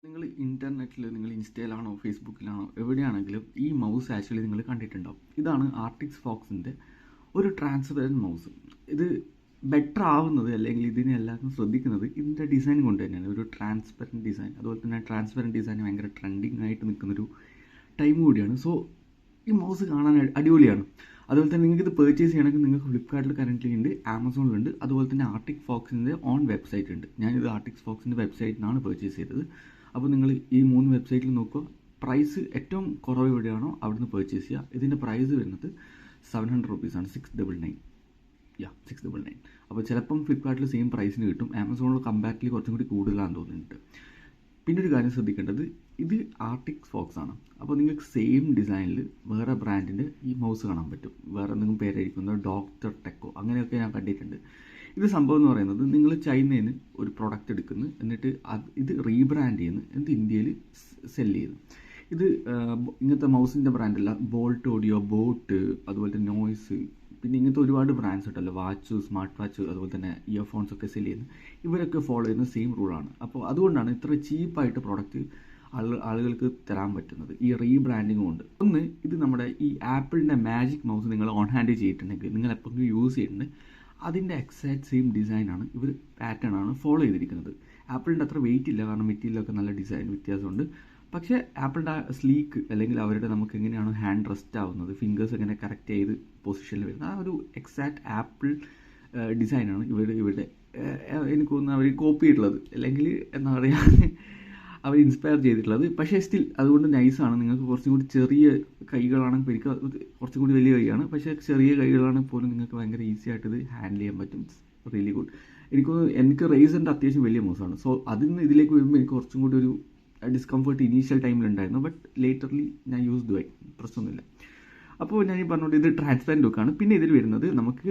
നിങ്ങൾ ഇൻ്റർനെറ്റിൽ നിങ്ങൾ ഇൻസ്റ്റയിലാണോ ഫേസ്ബുക്കിലാണോ എവിടെയാണെങ്കിലും ഈ മൗസ് ആക്ച്വലി നിങ്ങൾ കണ്ടിട്ടുണ്ടാവും. ഇതാണ് ആർട്ടിക്സ് ഫോക്സിൻ്റെ ഒരു ട്രാൻസ്പെറൻറ്റ് മൗസ്. ഇത് ബെറ്റർ ആവുന്നത് അല്ലെങ്കിൽ ഇതിനെ എല്ലാവരും ശ്രദ്ധിക്കുന്നത് ഇതിൻ്റെ ഡിസൈൻ കൊണ്ട് തന്നെയാണ്. ഒരു ട്രാൻസ്പെറൻറ്റ് ഡിസൈൻ, അതുപോലെ തന്നെ ട്രാൻസ്പെറൻറ്റ് ഡിസൈൻ ഭയങ്കര ട്രെൻഡിങ് ആയിട്ട് നിൽക്കുന്നൊരു ടൈം കൂടിയാണ്. സോ ഈ മൗസ് കാണാൻ അടിപൊളിയാണ്. അതുപോലെ തന്നെ നിങ്ങൾക്ക് ഇത് പർച്ചേസ് ചെയ്യണമെങ്കിൽ നിങ്ങൾക്ക് ഫ്ലിപ്കാർട്ടിൽ കറൻ്റ്ലി ഉണ്ട്, ആമസോണിലുണ്ട്, അതുപോലെ തന്നെ ആർട്ടിക് ഫോക്സിൻ്റെ ഓൺ വെബ്സൈറ്റ് ഉണ്ട്. ഞാനിത് ആർട്ടിക് ഫോക്സിൻ്റെ വെബ്സൈറ്റിൽ നിന്നാണ് പർച്ചേസ് ചെയ്തത്. അപ്പോൾ നിങ്ങൾ ഈ 3 വെബ്സൈറ്റിൽ നോക്കുക, പ്രൈസ് ഏറ്റവും കുറവ് എവിടെയാണോ അവിടുന്ന് പർച്ചേസ് ചെയ്യുക. ഇതിൻ്റെ പ്രൈസ് വരുന്നത് 700 റുപ്പീസാണ്, 699. 699. അപ്പോൾ ചിലപ്പം ഫ്ലിപ്കാർട്ടിൽ സെയിം പ്രൈസിന് കിട്ടും, ആമസോണിൽ കമ്പാരിറ്റീവ്ലി കുറച്ചും കൂടി കൂടുതലാണെന്ന് തോന്നുന്നുണ്ട്. പിന്നെ ഒരു കാര്യം ശ്രദ്ധിക്കേണ്ടത്, ഇത് ആർട്ടിക് ഫോക്സ് ആണ്. അപ്പോൾ നിങ്ങൾക്ക് സെയിം ഡിസൈനിൽ വേറെ ബ്രാൻഡിൻ്റെ ഈ മൗസ് കാണാൻ പറ്റും. വേറെ എന്തെങ്കിലും പേരായിരിക്കുന്നത് ഡോക്ടർ ടെക്കോ അങ്ങനെയൊക്കെ ഞാൻ കണ്ടിട്ടുണ്ട്. ഇത് സംഭവം എന്ന് പറയുന്നത്, നിങ്ങൾ ചൈനയിൽ നിന്ന് ഒരു പ്രൊഡക്റ്റ് എടുക്കുന്നു, എന്നിട്ട് ഇത് റീബ്രാൻഡ് ചെയ്യുന്നു, എന്നിട്ട് ഇന്ത്യയിൽ സെല് ചെയ്യുന്നു. ഇത് ഇങ്ങനത്തെ മൗസിൻ്റെ ബ്രാൻഡല്ല, ബോൾട്ട് ഓഡിയോ, ബോട്ട്, അതുപോലെ തന്നെ നോയ്സ്, പിന്നെ ഇങ്ങനത്തെ ഒരുപാട് ബ്രാൻഡ്സ് ഉണ്ടല്ലോ, വാച്ച്, സ്മാർട്ട് വാച്ച്, അതുപോലെ തന്നെ ഇയർഫോൺസ് ഒക്കെ സെല് ചെയ്യുന്നത്. ഇവരൊക്കെ ഫോളോ ചെയ്യുന്ന സെയിം റൂളാണ്. അപ്പോൾ അതുകൊണ്ടാണ് ഇത്ര ചീപ്പായിട്ട് പ്രോഡക്റ്റ് ആളുകൾക്ക് തരാൻ പറ്റുന്നത്, ഈ റീബ്രാൻഡിങ് കൊണ്ട്. ഒന്ന്, ഇത് നമ്മുടെ ഈ ആപ്പിളിൻ്റെ മാജിക് മൗസ് നിങ്ങൾ ഓൺ ഹാൻഡ് ചെയ്തിട്ടുണ്ടെങ്കിൽ, നിങ്ങൾ എപ്പോഴും യൂസ് ചെയ്യുന്നുണ്ട്, അതിൻ്റെ എക്സാക്ട് സെയിം ഡിസൈനാണ് ഇവർ, പാറ്റേൺ ആണ് ഫോളോ ചെയ്തിരിക്കുന്നത്. ആപ്പിളിൻ്റെ അത്ര വെയിറ്റ് ഇല്ല, കാരണം മെറ്റീരിയലൊക്കെ നല്ല ഡിസൈൻ വ്യത്യാസമുണ്ട്. പക്ഷേ ആപ്പിളിൻ്റെ സ്ലീക്ക്, അല്ലെങ്കിൽ അവരുടെ നമുക്ക് എങ്ങനെയാണ് ഹാൻഡ് റെസ്റ്റ് ആവുന്നത്, ഫിംഗേഴ്സ് എങ്ങനെ കറക്റ്റ് ചെയ്ത് പൊസിഷനിൽ വരുന്നത്, ആ ഒരു എക്സാക്ട് ആപ്പിൾ ഡിസൈനാണ് ഇവരുടെ എനിക്ക് തോന്നുന്നു അവർ കോപ്പി ചെയ്തിട്ടുള്ളത്, അല്ലെങ്കിൽ എന്താ പറയുക, അവർ ഇൻസ്പയർ ചെയ്തിട്ടുള്ളത്. പക്ഷേ സ്റ്റിൽ അതുകൊണ്ട് നൈസാണ്. നിങ്ങൾക്ക് കുറച്ചും കൂടി ചെറിയ കൈകളാണെങ്കിൽ എനിക്ക് കുറച്ചും കൂടി വലിയ കൈയാണ്, പക്ഷേ ചെറിയ കൈകളാണെങ്കിൽ പോലും നിങ്ങൾക്ക് ഭയങ്കര ഈസി ആയിട്ട് ഇത് ഹാൻഡിൽ ചെയ്യാൻ പറ്റും. Really good. എനിക്ക് റേസറിൻ്റെ അത്യാവശ്യം വലിയ മൗസാണ്. സോ അതിൽ നിന്ന് ഇതിലേക്ക് വരുമ്പോൾ എനിക്ക് കുറച്ചും കൂടി ഒരു ഡിസ്കംഫർട്ട് ഇനീഷ്യൽ ടൈമിലുണ്ടായിരുന്നു. ബട്ട് ലേറ്റർലി ഞാൻ യൂസ്ഡ് ആയി, പ്രശ്നമൊന്നുമില്ല. അപ്പോൾ ഞാൻ ഈ പറഞ്ഞുകൊണ്ട് ഇത് ട്രാൻസ്പെറൻറ്റ് ലുക്കാണ്. പിന്നെ ഇതിൽ വരുന്നത് നമുക്ക്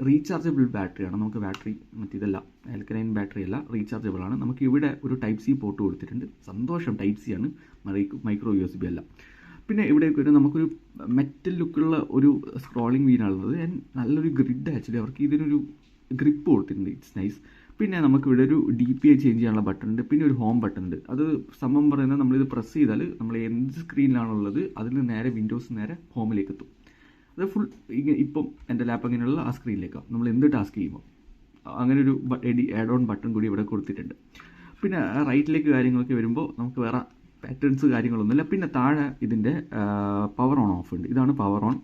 റീചാർജബിൾ ബാറ്ററിയാണ്. നമുക്ക് ബാറ്ററി മറ്റേതല്ല, ആൽക്കലൈൻ ബാറ്ററി അല്ല, റീചാർജബിൾ ആണ്. നമുക്ക് ഇവിടെ ഒരു ടൈപ്പ് സി പോർട്ട് കൊടുത്തിട്ടുണ്ട്. സന്തോഷം, ടൈപ്പ് സി ആണ്, മൈക്രോ USB അല്ല. പിന്നെ ഇവിടേക്ക് ഒരു നമുക്കൊരു മെറ്റൽ ലുക്കുള്ള ഒരു സ്ക്രോളിംഗ് വീലാണുള്ളത്. നല്ലൊരു ഗ്രിഡ് ആക്ച്വലി അവർക്ക് ഇതിനൊരു ഗ്രിപ്പ് കൊടുത്തിട്ടുണ്ട്. It's nice. പിന്നെ നമുക്കിവിടെ ഒരു DPI ചേഞ്ച് ചെയ്യാനുള്ള ബട്ടൺ ഉണ്ട്. പിന്നെ ഒരു ഹോം ബട്ടൺ ഉണ്ട്. അത് സംഭവം പറയുന്നത്, നമ്മളിത് പ്രസ് ചെയ്താൽ നമ്മൾ എന്ത് സ്ക്രീനിലാണുള്ളത് അതിൽ നേരെ വിൻഡോസ് നേരെ ഹോമിലേക്ക് എത്തും. അത് ഫുൾ ഇപ്പം എൻ്റെ ലാപ്പ് അങ്ങനെയുള്ള ആ സ്ക്രീനിലേക്കാണ് നമ്മൾ എന്ത് ടാസ്ക് ചെയ്യുമ്പോൾ. അങ്ങനെ ഒരു ആഡ് ഓൺ ബട്ടൺ കൂടി ഇവിടെ കൊടുത്തിട്ടുണ്ട്. പിന്നെ റൈറ്റിലേക്ക് കാര്യങ്ങളൊക്കെ വരുമ്പോൾ നമുക്ക് വേറെ പാറ്റേൺസ് കാര്യങ്ങളൊന്നുമില്ല. പിന്നെ താഴെ ഇതിൻ്റെ പവർ ഓൺ ഓഫ് ഉണ്ട്. ഇതാണ് പവർ ഓൺ.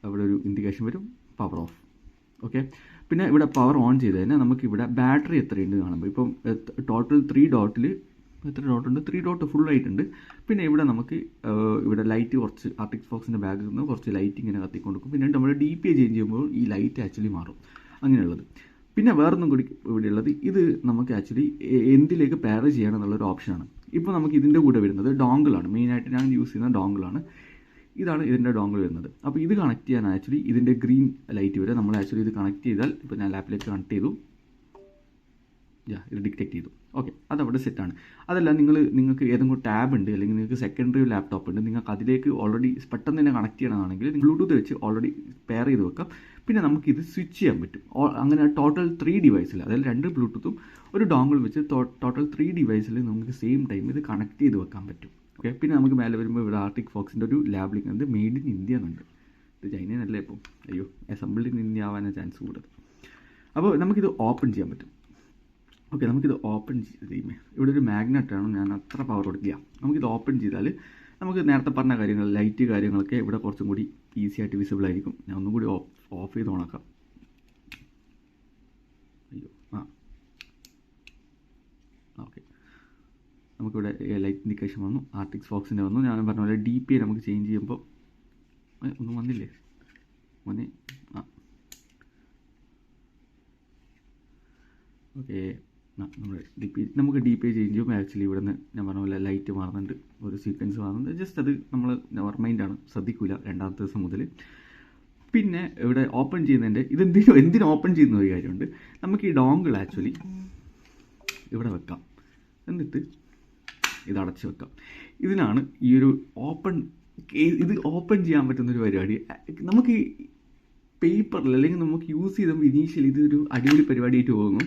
അവിടെ ഒരു ഇൻഡിക്കേഷൻ വരും, പവർ ഓഫ്. ഓക്കെ. പിന്നെ ഇവിടെ പവർ ഓൺ ചെയ്ത് തന്നെ നമുക്കിവിടെ ബാറ്ററി എത്രയുണ്ട് കാണുമ്പോൾ, ഇപ്പം ടോട്ടൽ 3 ഡോട്ടിൽ എത്ര ഡോട്ടുണ്ട്, 3 ഡോട്ട് ഫുൾ ആയിട്ടുണ്ട്. പിന്നെ ഇവിടെ നമുക്ക് ഇവിടെ ലൈറ്റ് കുറച്ച് ആർട്ടിക് ഫോക്സിൻ്റെ ബാഗിൽ നിന്ന് കുറച്ച് ലൈറ്റ് ഇങ്ങനെ കത്തിക്കൊടുക്കും. പിന്നെ നമ്മൾ DPI ചേഞ്ച് ചെയ്യുമ്പോൾ ഈ ലൈറ്റ് ആക്ച്വലി മാറും, അങ്ങനെയുള്ളത്. പിന്നെ വേറൊന്നും കൂടി ഇവിടെയുള്ളത്, ഇത് നമുക്ക് ആക്ച്വലി എന്തിലേക്ക് പെയർ ചെയ്യണം എന്നുള്ളൊരു ഓപ്ഷനാണ്. ഇപ്പോൾ നമുക്ക് ഇതിൻ്റെ കൂടെ വരുന്നത് ഡോങ്കിളാണ്. മെയിനായിട്ട് ഞാൻ യൂസ് ചെയ്യുന്ന ഡോങ്കിളാണ്. ഇതാണ് ഇതിൻ്റെ ഡോങ്കിൾ വരുന്നത്. അപ്പോൾ ഇത് കണക്ട് ചെയ്യാൻ ആക്ച്വലി ഇതിൻ്റെ ഗ്രീൻ ലൈറ്റ് വരെ നമ്മൾ ആക്ച്വലി ഇത് കണക്ട് ചെയ്താൽ, ഇപ്പോൾ ഞാൻ ലാപ്പിലേക്ക് കണക്ട് ചെയ്തു, ഇത് ഡിറ്റക്ട് ചെയ്തു. ഓക്കെ, അതവിടെ സെറ്റാണ്. അതല്ല, നിങ്ങൾക്ക് ഏതെങ്കിലും ടാബ് ഉണ്ട്, അല്ലെങ്കിൽ നിങ്ങൾക്ക് സെക്കൻഡറി ലാപ്ടോപ്പ് ഉണ്ട്, നിങ്ങൾക്ക് അതിലേക്ക് ഓൾറെഡി പെട്ടെന്ന് തന്നെ കണക്ട് ചെയ്യണമെന്നാണെങ്കിൽ ബ്ലൂടൂത്ത് വെച്ച് ഓൾറെഡി പെയർ ചെയ്ത് വെക്കാം. പിന്നെ നമുക്കിത് സ്വിച്ച് ചെയ്യാൻ പറ്റും. അങ്ങനെ ടോട്ടൽ 3 ഡിവൈസിൽ, അതായത് 2 ബ്ലൂടൂത്തും ഒരു ഡോങ്കിൾ വെച്ച് ടോട്ടൽ 3 ഡിവൈസിൽ നമുക്ക് സെയിം ടൈം ഇത് കണക്ട് ചെയ്ത് വെക്കാൻ പറ്റും. ഓക്കെ. പിന്നെ നമുക്ക് മേലെ വരുമ്പോൾ ഇവിടെ ആർട്ടിക് ഫോക്സിൻ്റെ ഒരു ലാബിലിംഗ് ഉണ്ട്, മെയ്ഡ് ഇൻ ഇന്ത്യ എന്നുണ്ട്. ഇത് ചൈനയല്ലേ ഇപ്പം, അയ്യോ, അസംബിൾഡ് ഇൻ ഇന്ത്യ ആവാനാണ് ചാൻസ് കൂടുതൽ. അപ്പോൾ നമുക്കിത് ഓപ്പൺ ചെയ്യാൻ പറ്റും. ഓക്കെ, നമുക്കിത് ഓപ്പൺ ചെയ്യുമ്പോൾ ഇവിടെ ഒരു മാഗ്നറ്റാണ്, ഞാൻ അത്ര പവർ കൊടുക്കില്ല. നമുക്കിത് ഓപ്പൺ ചെയ്താൽ നമുക്ക് നേരത്തെ പറഞ്ഞ കാര്യങ്ങൾ, ലൈറ്റ് കാര്യങ്ങളൊക്കെ ഇവിടെ കുറച്ചും കൂടി ഈസി ആയിട്ട് വിസിബിൾ ആയിരിക്കും. ഞാൻ ഒന്നും കൂടി ഓഫ് ചെയ്ത് ഓണാക്കാം. അയ്യോ, ഓക്കെ. നമുക്കിവിടെ ലൈറ്റ് ഇൻഡിക്കേഷൻ വന്നു, ആർട്ടിക് ഫോക്സിൻ്റെ വന്നു. ഞാൻ പറഞ്ഞ പോലെ DPI നമുക്ക് ചേഞ്ച് ചെയ്യുമ്പോൾ ഒന്നും വന്നില്ലേ മോനെ. ഓക്കെ, നമുക്ക് DPI ചേഞ്ച് ചെയ്യുമ്പോൾ ആക്ച്വലി ഇവിടെ നിന്ന് ഞാൻ പറഞ്ഞ പോലെ ലൈറ്റ് മാറുന്നുണ്ട്, ഒരു സീക്വൻസ് മാറുന്നുണ്ട്. ജസ്റ്റ് അത് നമ്മൾ നെവർ മൈൻഡാണ്, ശ്രദ്ധിക്കില്ല രണ്ടാമത്തെ ദിവസം മുതൽ. പിന്നെ ഇവിടെ ഓപ്പൺ ചെയ്യുന്നതിൻ്റെ എന്തിനു ഓപ്പൺ ചെയ്യുന്ന ഒരു കാര്യമുണ്ട്. നമുക്ക് ഈ ഡോങ്കിൾ ആക്ച്വലി ഇവിടെ വെക്കാം, എന്നിട്ട് ഇത് അടച്ച് വെക്കാം. ഇതിനാണ് ഈ ഒരു ഇത് ഓപ്പൺ ചെയ്യാൻ പറ്റുന്നൊരു പരിപാടി. നമുക്ക് പേപ്പറിൽ അല്ലെങ്കിൽ നമുക്ക് യൂസ് ചെയ്തപ്പോൾ ഇനീഷ്യലി ഇതൊരു അടിപൊളി പരിപാടിയായിട്ട് തോന്നും.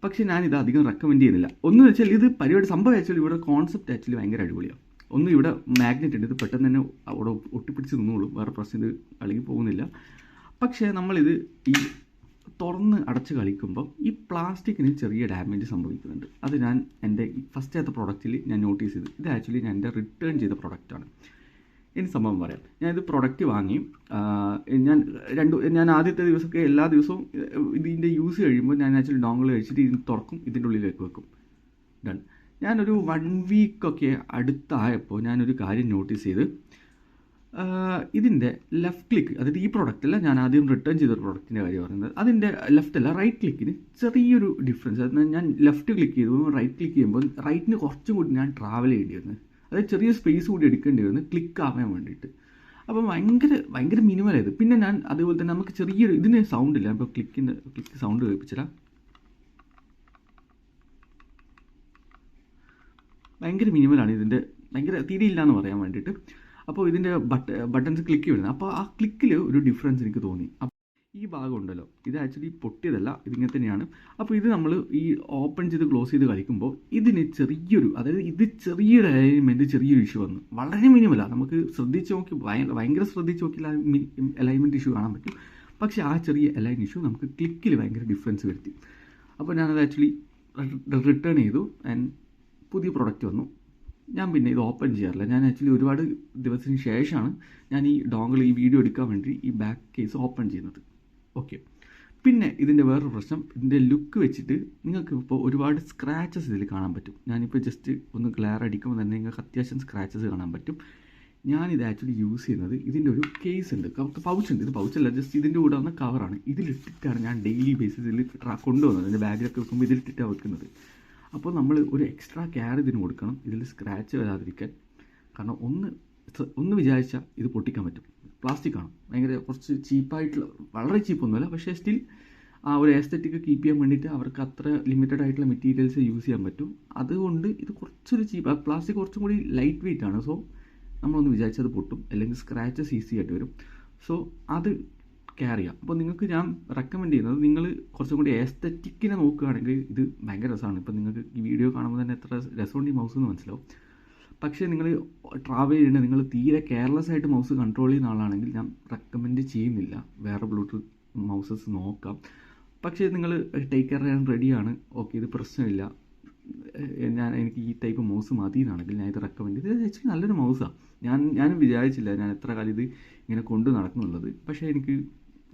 പക്ഷേ ഞാനിത് അധികം റെക്കമെൻഡ് ചെയ്യുന്നില്ല. ഒന്ന് വെച്ചാൽ ഇത് പരിപാടി സംഭവം ആക്ച്വലി ഇവിടെ കോൺസെപ്റ്റ് ആക്ച്വലി ഭയങ്കര അടിപൊളിയാണ്. ഒന്ന് ഇവിടെ മാഗ്നറ്റ് ഉണ്ട്, ഇത് പെട്ടെന്ന് തന്നെ അവിടെ ഒട്ടിപ്പിടിച്ച് നിന്നോളും, വേറെ പ്രശ്നം ഇത് അളകി പോകുന്നില്ല. പക്ഷേ നമ്മളിത് ഈ തുറന്ന് അടച്ച് കളിക്കുമ്പോൾ ഈ പ്ലാസ്റ്റിക്കിന് ചെറിയ ഡാമേജ് സംഭവിക്കുന്നുണ്ട്. അത് ഞാൻ എൻ്റെ ഫസ്റ്റത്തെ പ്രൊഡക്റ്റിൽ ഞാൻ നോട്ടീസ് ചെയ്തു. ഇത് ആക്ച്വലി ഞാൻ എൻ്റെ റിട്ടേൺ ചെയ്ത പ്രൊഡക്റ്റാണ്. ഇനി സംഭവം പറയാം. ഞാനിത് പ്രൊഡക്റ്റ് വാങ്ങി, ഞാൻ ആദ്യത്തെ ദിവസമൊക്കെ എല്ലാ ദിവസവും ഇതിൻ്റെ യൂസ് കഴിയുമ്പോൾ ഞാൻ ആക്ച്വലി ഡോങ്കിൾ കഴിച്ചിട്ട് ഇതിന് തുറക്കും, ഇതിൻ്റെ ഉള്ളിലേക്ക് വെക്കും. ഡൺ. ഞാനൊരു 1 വീക്കൊക്കെ അടുത്തായപ്പോൾ ഞാനൊരു കാര്യം നോട്ടീസ് ചെയ്ത്, ഇതിൻ്റെ ലെഫ്റ്റ് ക്ലിക്ക്, അതായത് ഈ പ്രൊഡക്റ്റല്ല, ഞാൻ ആദ്യം റിട്ടേൺ ചെയ്തൊരു പ്രൊഡക്റ്റിൻ്റെ കാര്യം പറയുന്നത്, അതിൻ്റെ ലെഫ്റ്റ് അല്ല റൈറ്റ് ക്ലിക്കിന് ചെറിയൊരു ഡിഫറൻസ്. അതായത് ഞാൻ ലെഫ്റ്റ് ക്ലിക്ക് ചെയ്തു, റൈറ്റ് ക്ലിക്ക് ചെയ്യുമ്പോൾ റൈറ്റിന് കുറച്ചും കൂടി ഞാൻ ട്രാവൽ ചെയ്യേണ്ടി വരുന്നത്, അതായത് ചെറിയ സ്പേസ് കൂടി എടുക്കേണ്ടി വരുന്നത് ക്ലിക്ക് ആവാൻ വേണ്ടിയിട്ട്. അപ്പം ഭയങ്കര മിനിമലായത്. പിന്നെ ഞാൻ അതേപോലെ തന്നെ നമുക്ക് ചെറിയൊരു ഇതിന് സൗണ്ട് ഇല്ല. ഇപ്പോൾ ക്ലിക്ക് സൗണ്ട് കേൾപ്പിച്ചില്ല, ഭയങ്കര മിനിമലാണ് ഇതിൻ്റെ, ഭയങ്കര തീരെയില്ല എന്ന് പറയാൻ വേണ്ടിയിട്ട്. അപ്പോൾ ഇതിൻ്റെ ബട്ടൺസ് ക്ലിക്ക് വരുന്നത്, അപ്പോൾ ആ ക്ലിക്കിൽ ഒരു ഡിഫറൻസ് എനിക്ക് തോന്നി. ഈ ഭാഗം ഉണ്ടല്ലോ, ഇത് ആക്ച്വലി പൊട്ടിയതല്ല, ഇതിങ്ങനെ തന്നെയാണ്. അപ്പോൾ ഇത് നമ്മൾ ഈ ഓപ്പൺ ചെയ്ത് ക്ലോസ് ചെയ്ത് കളിക്കുമ്പോൾ ഇതിന് അതായത് ഇത് ചെറിയൊരു അലൈൻമെൻറ്റ്, ചെറിയൊരു ഇഷ്യൂ വന്നു. വളരെ മിനിമലാണ്, നമുക്ക് ശ്രദ്ധിച്ച് നോക്കി ഭയങ്കര ശ്രദ്ധിച്ച് നോക്കി അലൈൻമെൻറ്റ് ഇഷ്യൂ കാണാൻ പറ്റും. പക്ഷേ ആ ചെറിയ അലൈൻ ഇഷ്യൂ നമുക്ക് ക്ലിക്കിൽ ഭയങ്കര ഡിഫറൻസ് വരുത്തി. അപ്പോൾ ഞാനത് ആക്ച്വലി റിട്ടേൺ ചെയ്തു ആൻഡ് പുതിയ പ്രൊഡക്റ്റ് വന്നു. ഞാൻ പിന്നെ ഇത് ഓപ്പൺ ചെയ്യാറില്ല. ഞാൻ ആക്ച്വലി ഒരുപാട് ദിവസത്തിന് ശേഷമാണ് ഞാൻ ഈ ഡോങ്കിൾ ഈ വീഡിയോ എടുക്കാൻ വേണ്ടി ഈ ബാക്ക് കേസ് ഓപ്പൺ ചെയ്യുന്നത്. ഓക്കെ. പിന്നെ ഇതിൻ്റെ വേറൊരു പ്രശ്നം, ഇതിൻ്റെ ലുക്ക് വെച്ചിട്ട് നിങ്ങൾക്ക് ഇപ്പോൾ ഒരുപാട് സ്ക്രാച്ചസ് ഇതിൽ കാണാൻ പറ്റും. ഞാനിപ്പോൾ ജസ്റ്റ് ഒന്ന് ഗ്ലെയർ അടിക്കുമ്പോൾ തന്നെ നിങ്ങൾക്ക് അത്യാവശ്യം സ്ക്രാച്ചസ് കാണാൻ പറ്റും. ഞാനിത് ആക്ച്വലി യൂസ് ചെയ്യുന്നത്, ഇതിൻ്റെ ഒരു കേസ് ഉണ്ട്, പൗച്ചുണ്ട്. ഇത് പൗച്ചല്ല, ജസ്റ്റ് ഇതിൻ്റെ കൂടെ വന്ന കവറാണ്. ഇതിലിട്ടിട്ടാണ് ഞാൻ ഡെയിലി ബേസിസിൽ കൊണ്ടുവന്നത്. എൻ്റെ ബാഗിലൊക്കെ വെക്കുമ്പോൾ ഇതിലിട്ടിട്ടാണ് വെക്കുന്നത്. അപ്പോൾ നമ്മൾ ഒരു എക്സ്ട്രാ കെയർ ഇതിന് കൊടുക്കണം, ഇതിൽ സ്ക്രാച്ച് വരാതിരിക്കാൻ. കാരണം ഒന്ന് വിചാരിച്ചാൽ ഇത് പൊട്ടിക്കാൻ പറ്റും. പ്ലാസ്റ്റിക്കാണ്, കുറച്ച് ചീപ്പായിട്ടുള്ള, വളരെ ചീപ്പൊന്നുമല്ല, പക്ഷേ സ്റ്റിൽ ആ ഒരു എസ്തെറ്റിക് കീപ്പ് ചെയ്യാൻ വേണ്ടിയിട്ട് അവർക്ക് അത്ര ലിമിറ്റഡ് ആയിട്ടുള്ള മെറ്റീരിയൽസ് യൂസ് ചെയ്യാൻ പറ്റും. അതുകൊണ്ട് ഇത് കുറച്ചൊരു പ്ലാസ്റ്റിക് കുറച്ചും കൂടി ലൈറ്റ് വെയിറ്റ് ആണ്. സോ നമ്മളൊന്ന് വിചാരിച്ചാൽ അത് പൊട്ടും, അല്ലെങ്കിൽ സ്ക്രാച്ചസ് ഈസി ആയിട്ട് വരും. സോ അത് കെയർ ചെയ്യാം. അപ്പോൾ നിങ്ങൾക്ക് ഞാൻ റെക്കമെൻഡ് ചെയ്യുന്നത്, നിങ്ങൾ കുറച്ചും കൂടി എസ്തെറ്റിക്കിനെ നോക്കുകയാണെങ്കിൽ ഇത് ഭയങ്കര രസമാണ്. ഇപ്പോൾ നിങ്ങൾക്ക് ഈ വീഡിയോ കാണുമ്പോൾ തന്നെ എത്ര രസമുണ്ട് ഈ മൗസ് എന്ന് മനസ്സിലാവും. പക്ഷേ നിങ്ങൾ ട്രാവൽ ചെയ്യുന്നത്, നിങ്ങൾ തീരെ കെയർലെസ് ആയിട്ട് മൗസ് കൺട്രോൾ ചെയ്യുന്ന ആളാണെങ്കിൽ ഞാൻ റെക്കമെൻഡ് ചെയ്യുന്നില്ല. വേറെ ബ്ലൂടൂത്ത് മൗസസ് നോക്കാം. പക്ഷേ നിങ്ങൾ ടേക്ക് കെയർ ചെയ്യാൻ റെഡിയാണ്, ഓക്കെ ഇത് പ്രശ്നമില്ല, എനിക്ക് ഈ ടൈപ്പ് മൗസ് മതി എന്നാണെങ്കിൽ ഞാൻ ഇത് റെക്കമെൻഡ് ചെയ്ത്. ഇത് ആക്ച്വലി നല്ലൊരു മൗസാണ്. ഞാനും വിചാരിച്ചില്ല ഞാൻ എത്ര കാലം ഇത് ഇങ്ങനെ കൊണ്ട് നടക്കുന്നുള്ളത്. പക്ഷേ എനിക്ക്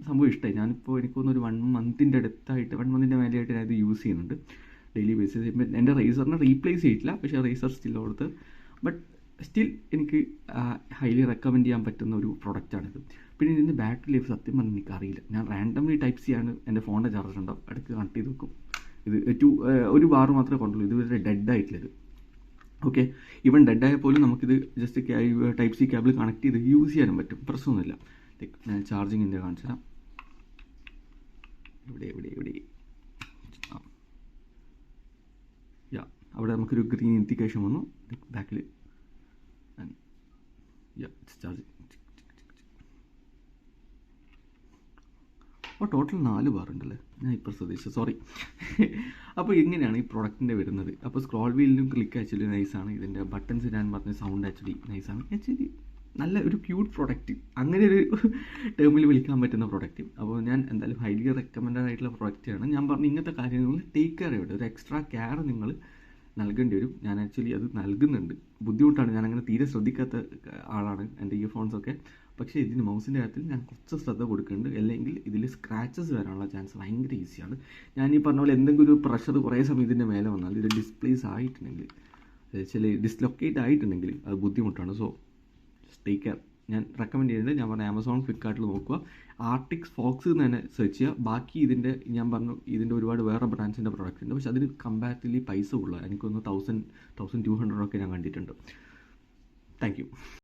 സംഭവം ഇഷ്ടമായി. എനിക്കൊന്ന് ഒരു 1 മന്തിൻ്റെ അടുത്തായിട്ട്, 1 മന്തിൻ്റെ മേലെയായിട്ട് ഞാൻ ഇത് യൂസ് ചെയ്യുന്നുണ്ട് ഡെയിലി ബേസിസ്. എൻ്റെ റേസറിനെ റീപ്ലേസ് ചെയ്തിട്ടില്ല, പക്ഷേ റേസർ സ്റ്റിൽ കൊടുത്ത്. ബട്ട് സ്റ്റിൽ എനിക്ക് ഹൈലി റെക്കമെൻഡ് ചെയ്യാൻ പറ്റുന്ന ഒരു പ്രൊഡക്റ്റാണിത്. പിന്നെ ഇതിൻ്റെ ബാറ്ററി ലൈഫ് സത്യം പറഞ്ഞാൽ എനിക്കറിയില്ല. ഞാൻ റാൻഡംലി ടൈപ്പ് ചെയ്യാണ്, എൻ്റെ ഫോണിൻ്റെ ചാർജർ ഉണ്ടാവും, അടുത്ത് കണക്ട് ചെയ്ത് വെക്കും. ഇത് ഒരു ബാർ മാത്രമേ കൊണ്ടുള്ളൂ, ഇതുവരെ ഡെഡ് ആയിട്ടില്ല. ഓക്കെ, ഈവൻ ഡെഡായാൽ പോലും നമുക്കിത് just type C cable connect ചെയ്ത് യൂസ് ചെയ്യാനും പറ്റും, പ്രശ്നമൊന്നുമില്ല. ഞാൻ ചാർജിങ്ങിൻ്റെ കാണിച്ചു തരാം. ഇവിടെ അവിടെ നമുക്കൊരു ഗ്രീൻ ഇൻഡിക്കേഷൻ വന്നു ബാക്കിൽ. ചാർജിങ്. അപ്പോൾ ടോട്ടൽ 4 ബാർ ഉണ്ടല്ലേ, ഞാൻ ഇപ്പോൾ ശ്രദ്ധിച്ചു, സോറി. അപ്പോൾ ഇങ്ങനെയാണ് ഈ പ്രൊഡക്റ്റിൻ്റെ വരുന്നത്. അപ്പോൾ സ്ക്രോൾ വീലിലും ക്ലിക്ക് ആക്ച്വലി നൈസാണ്. ഇതിൻ്റെ ബട്ടൺസ് ഞാൻ പറഞ്ഞ സൗണ്ട് ആക്ച്വലി നൈസാണ്. ആക്ച്വലി നല്ല ഒരു ക്യൂട്ട് പ്രൊഡക്റ്റ്, അങ്ങനെ ഒരു ടേമിൽ വിളിക്കാൻ പറ്റുന്ന പ്രൊഡക്റ്റ്. അപ്പോൾ ഞാൻ എന്തായാലും ഹൈലി റെക്കമെൻഡഡ് ആയിട്ടുള്ള പ്രൊഡക്റ്റാണ്. ഞാൻ പറഞ്ഞ ഇങ്ങനത്തെ കാര്യങ്ങൾ ടേക്ക് കെയർ ചെയ്യട്ടെ, ഒരു എക്സ്ട്രാ കെയർ നിങ്ങൾ നൽകേണ്ടി വരും. ഞാൻ ആക്ച്വലി അത് നൽകുന്നുണ്ട്. ബുദ്ധിമുട്ടാണ്, ഞാനങ്ങനെ തീരെ ശ്രദ്ധിക്കാത്ത ആളാണ് എൻ്റെ ഇയർഫോൺസൊക്കെ. പക്ഷേ ഇതിന് മൗസിൻ്റെ കാര്യത്തിൽ ഞാൻ കുറച്ച് ശ്രദ്ധ കൊടുക്കുന്നുണ്ട്, അല്ലെങ്കിൽ ഇതിൽ സ്ക്രാച്ചസ് വരാനുള്ള ചാൻസ് ഭയങ്കര ഈസിയാണ്. ഞാൻ ഈ പറഞ്ഞ പോലെ എന്തെങ്കിലും ഒരു പ്രഷർ കുറേ സമയം ഇതിൻ്റെ മേലെ വന്നാൽ, ഇത് ഡിസ്പ്ലേസ് ആയിട്ടുണ്ടെങ്കിൽ, ഡിസ്ലൊക്കേറ്റ് ആയിട്ടുണ്ടെങ്കിൽ അത് ബുദ്ധിമുട്ടാണ്. So take care. ഞാൻ റെക്കമെൻഡ് ചെയ്യുന്നത്, ഞാൻ പറഞ്ഞ ആമസോൺ, ഫ്ലിപ്കാർട്ടിൽ നോക്കുക, ആർട്ടിക്സ് ഫോക്സ് എന്ന് തന്നെ സെർച്ച് ചെയ്യുക. ബാക്കി ഞാൻ പറഞ്ഞു ഇതിൻ്റെ ഒരുപാട് വേറെ ബ്രാൻഡ്സിൻ്റെ പ്രൊഡക്റ്റ് ഉണ്ട്, പക്ഷെ അതിന് കമ്പാരിറ്റീവ്ലി പൈസ ഉള്ള, എനിക്കൊന്ന് 1200 ഒക്കെ ഞാൻ കണ്ടിട്ടുണ്ട്. Thank you.